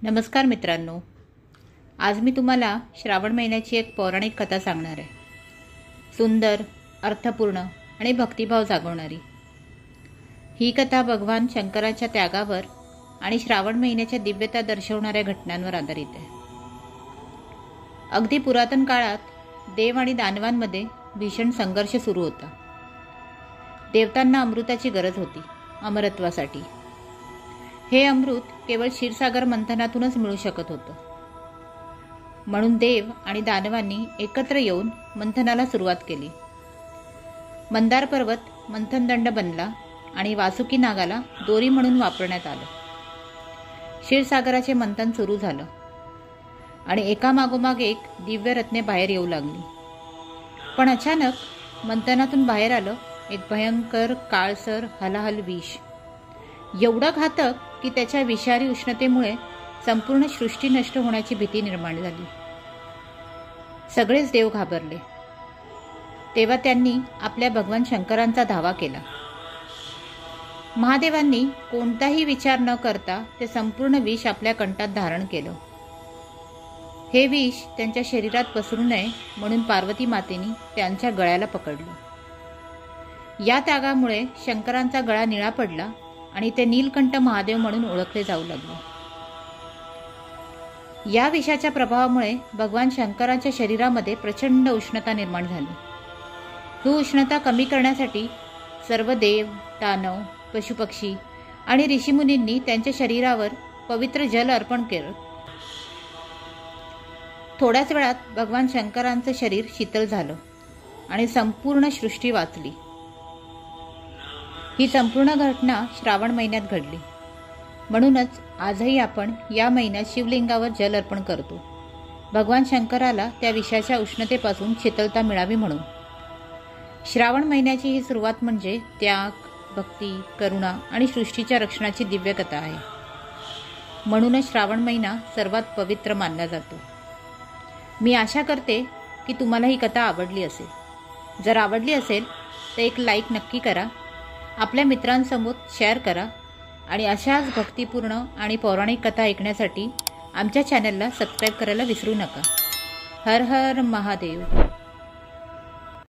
नमस्कार मित्रांनो, आज मी तुम्हाला श्रावण महिन्याची एक पौराणिक कथा सांगणार आहे। सुंदर, अर्थपूर्ण आणि भक्तिभाव जागवणारी ही कथा भगवान शंकराच्या त्यागावर आणि श्रावण महिन्याच्या दिव्यता दर्शवणाऱ्या घटनांवर आधारित आहे। अगदी पुरातन काळात देव आणि दानवांमध्ये भीषण संघर्ष सुरू होता। देवतांना अमृताची गरज होती, अमरत्वासाठी। हे अमृत केवळ क्षीरसागर मंथनातूनच मिळू शकत होतं। म्हणून देव आणि दानवांनी एकत्र येऊन मंथनाला सुरुवात केली। मंदार पर्वत मंथनदंड बनला आणि वासुकी नागाला दोरी म्हणून वापरण्यात आलं। क्षीरसागराचे मंथन सुरू झालं आणि एकामागोमाग एक दिव्य रत्ने बाहेर येऊ लागली। पण अचानक मंथनातून बाहेर आलं एक भयंकर काळसर हलाहल विष, एवढं घातक की त्याच्या विषारी उष्णतेमुळे संपूर्ण सृष्टी नष्ट होण्याची भीती निर्माण झाली। सगळेच देव घाबरले। तेव्हा त्यांनी आपल्या भगवान शंकरांचा धावा केला। महादेवांनी कोणताही विचार न करता ते संपूर्ण विष आपल्या कंठात धारण केलं। हे विष त्यांच्या शरीरात पसरू नये म्हणून पार्वती मातेने त्यांच्या गळ्याला पकडलं। या त्यागामुळे शंकरांचा गळा निळा पडला आणि ते नीलकंठ महादेव म्हणून ओळखले जाऊ लागले। या विषाच्या प्रभावामुळे भगवान शंकरांच्या शरीरामध्ये प्रचंड उष्णता निर्माण झाली। ही उष्णता कमी करण्यासाठी सर्व देव, दानव, पशुपक्षी आणि ऋषीमुनींनी त्यांच्या शरीरावर पवित्र जल अर्पण केलं। थोड्याच वेळात भगवान शंकरांचं शरीर शीतल झालं आणि संपूर्ण सृष्टी वाचली। ही संपूर्ण घटना श्रावण महिन्यात घडली। म्हणूनच आजही आपण या महिन्यात शिवलिंगावर जल अर्पण करतो, भगवान शंकराला त्या विषाच्या उष्णतेपासून शीतलता मिळावी म्हणून। श्रावण महिन्याची ही सुरुवात म्हणजे त्याग, भक्ती, करुणा आणि सृष्टीच्या रक्षणाची दिव्य कथा आहे। म्हणूनच श्रावण महिना सर्वात पवित्र मानला जातो। मी आशा करते की तुम्हाला ही कथा आवडली असेल। जर आवडली असेल तर एक लाईक नक्की करा, आपल्या मित्रांसमोर शेअर करा आणि अशाच भक्तिपूर्ण आणि पौराणिक कथा ऐकण्यासाठी आमच्या चॅनलला सबस्क्राईब करायला विसरू नका। हर हर महादेव।